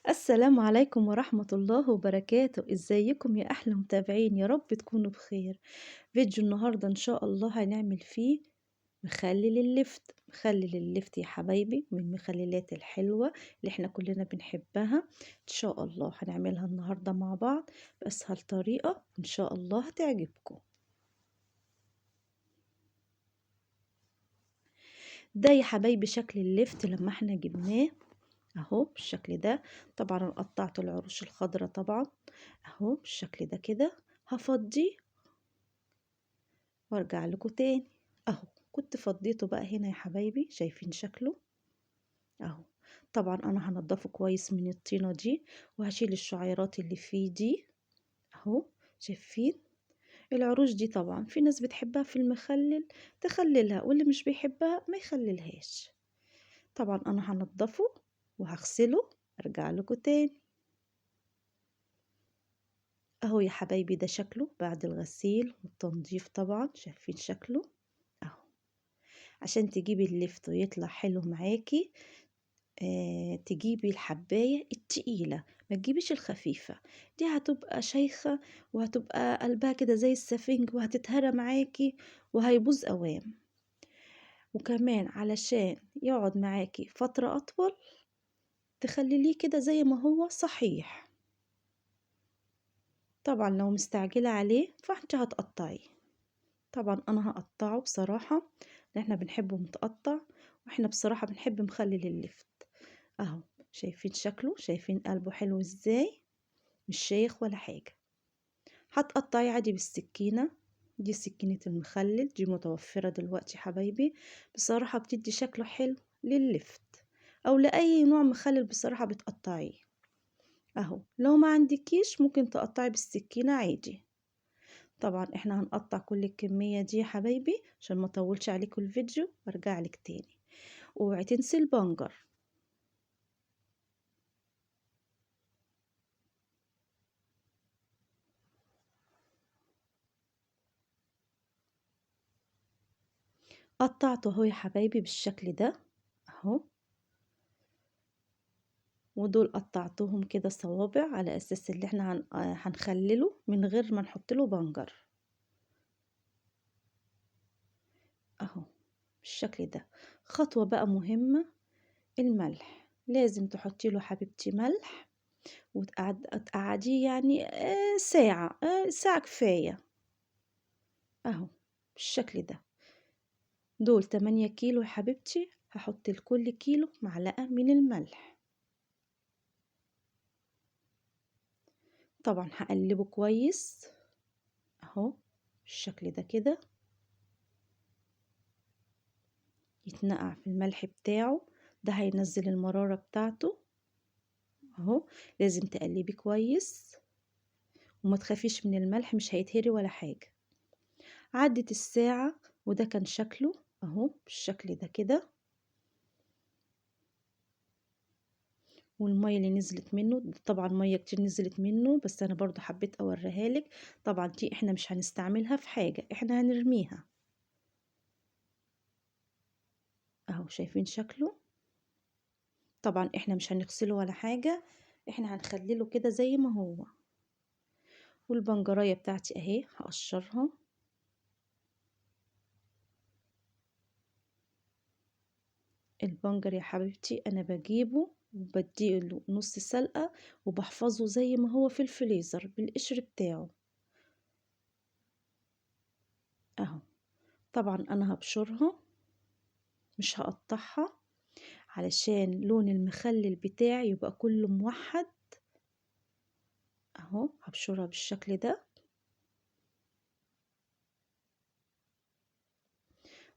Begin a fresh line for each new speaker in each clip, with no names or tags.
السلام عليكم ورحمة الله وبركاته، ازيكم يا أحلى متابعين؟ يا رب تكونوا بخير. فيديو النهاردة إن شاء الله هنعمل فيه مخلل اللفت. مخلل اللفت يا حبايبي من المخللات الحلوة اللي احنا كلنا بنحبها. إن شاء الله هنعملها النهاردة مع بعض بأسهل طريقة، إن شاء الله هتعجبكم. ده يا حبايبي شكل اللفت لما احنا جبناه اهو بالشكل ده. طبعا انا قطعت العروش الخضراء طبعا اهو بالشكل ده كده. هفضيه وارجع لكم تاني اهو. كنت فضيته بقى هنا يا حبايبي، شايفين شكله اهو. طبعا انا هنضفه كويس من الطينة دي وهشيل الشعيرات اللي فيه دي اهو. شايفين العروش دي؟ طبعا في ناس بتحبها في المخلل تخللها، واللي مش بيحبها ما يخللهاش. طبعا انا هنضفه وهغسله، ارجع لكم تاني اهو يا حبايبي. ده شكله بعد الغسيل والتنظيف طبعا، شايفين شكله اهو. عشان تجيبي اللفت ويطلع حلو معاكي تجيبي الحباية التقيلة، ما تجيبيش الخفيفة. دي هتبقى شيخة وهتبقى قلبها كده زي السفنج وهتتهرى معاكي وهيبوظ قوام. وكمان علشان يقعد معاكي فترة أطول تخليه كده زي ما هو صحيح. طبعا لو مستعجلة عليه فانت هتقطعيه. طبعا انا هقطعه بصراحة لان احنا بنحبه متقطع، واحنا بصراحة بنحب مخلل اللفت اهو. شايفين شكله؟ شايفين قلبه حلو ازاي؟ مش شيخ ولا حاجة. هتقطعي عادي بالسكينة، دي سكينة المخلل دي متوفرة دلوقتي حبايبي. بصراحة بتدي شكله حلو لللفت او لأي نوع مخلل بصراحة بتقطعيه اهو. لو ما عندكيش ممكن تقطعي بالسكينة عادي. طبعا احنا هنقطع كل الكمية دي يا حبايبي عشان ما اطولش عليكم الفيديو وارجع لك تاني. اوعي تنسي البنجر. قطعته اهو يا حبايبي بالشكل ده اهو. ودول قطعتهم كده صوابع على اساس اللي احنا هنخلله من غير ما نحط له بنجر اهو بالشكل ده. خطوة بقى مهمة، الملح لازم تحطي له حبيبتي ملح وتقعديه يعني ساعة، ساعة كفاية اهو بالشكل ده. دول 8 كيلو يا حبيبتي، هحط لكل كيلو معلقة من الملح. طبعا هقلبه كويس اهو بالشكل ده كده، يتنقع في الملح بتاعه. ده هينزل المرارة بتاعته اهو. لازم تقلبي كويس وما تخافيش من الملح، مش هيتهري ولا حاجة. عدت الساعة وده كان شكله اهو بالشكل ده كده. والمية اللي نزلت منه طبعا مية كتير نزلت منه، بس انا برضو حبيت اوريها لك. طبعا دي احنا مش هنستعملها في حاجة، احنا هنرميها اهو. شايفين شكله؟ طبعا احنا مش هنغسله ولا حاجة، احنا هنخلله كده زي ما هو. والبنجراية بتاعتي اهي هقشرها. البنجر يا حبيبتي انا بجيبه وبديله نص سلقة وبحفظه زي ما هو في الفريزر بالقشر بتاعه اهو. طبعا انا هبشرها مش هقطعها علشان لون المخلل بتاعي يبقى كله موحد اهو. هبشرها بالشكل ده.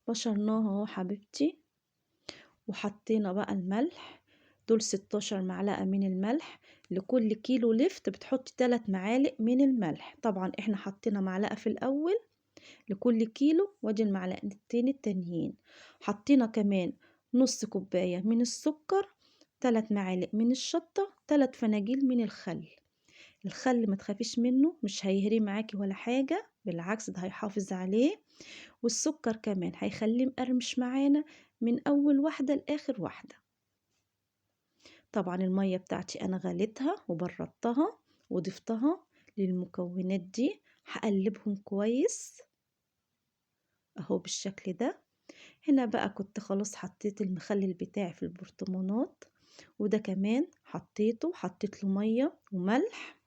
بشرناها اهو حبيبتي. وحطينا بقى الملح، دول 16 معلقة من الملح. لكل كيلو لفت بتحطي 3 معالق من الملح. طبعا احنا حطينا معلقة في الاول لكل كيلو، وادي المعلقتين التانيين. حطينا كمان نص كوباية من السكر، 3 معالق من الشطة، 3 فناجيل من الخل. الخل ما تخافيش منه، مش هيهري معاكي ولا حاجة، بالعكس ده هيحافظ عليه. والسكر كمان هيخليه مقرمش معانا من اول واحدة لاخر واحدة. طبعا المية بتاعتي انا غليتها وبردتها وضفتها للمكونات دي، هقلبهم كويس اهو بالشكل ده. هنا بقى كنت خلاص حطيت المخلل بتاعي في البرطمانات، وده كمان حطيت له مية وملح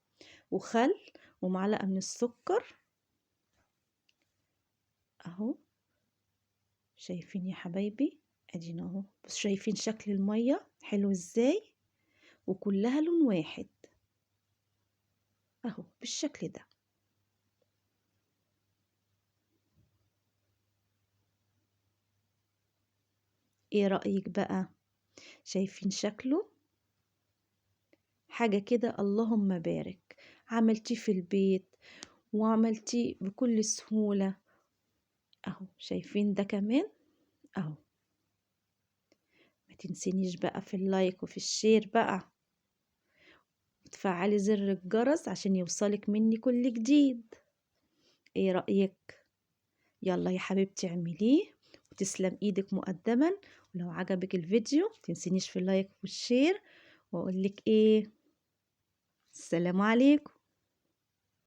وخل ومعلقة من السكر اهو. شايفين يا حبايبي؟ ادينا اهو، بس شايفين شكل المية حلو ازاي، وكلها لون واحد اهو بالشكل ده. ايه رأيك بقى؟ شايفين شكله؟ حاجة كده اللهم بارك، عملتيه في البيت وعملتيه بكل سهولة اهو. شايفين ده كمان اهو. ما تنسينيش بقى في اللايك وفي الشير بقى، وتفعلي زر الجرس عشان يوصلك مني كل جديد. ايه رأيك؟ يلا يا حبيبتي اعمليه وتسلم ايدك مقدما. ولو عجبك الفيديو متنسينيش في اللايك والشير، واقولك ايه، السلام عليكم.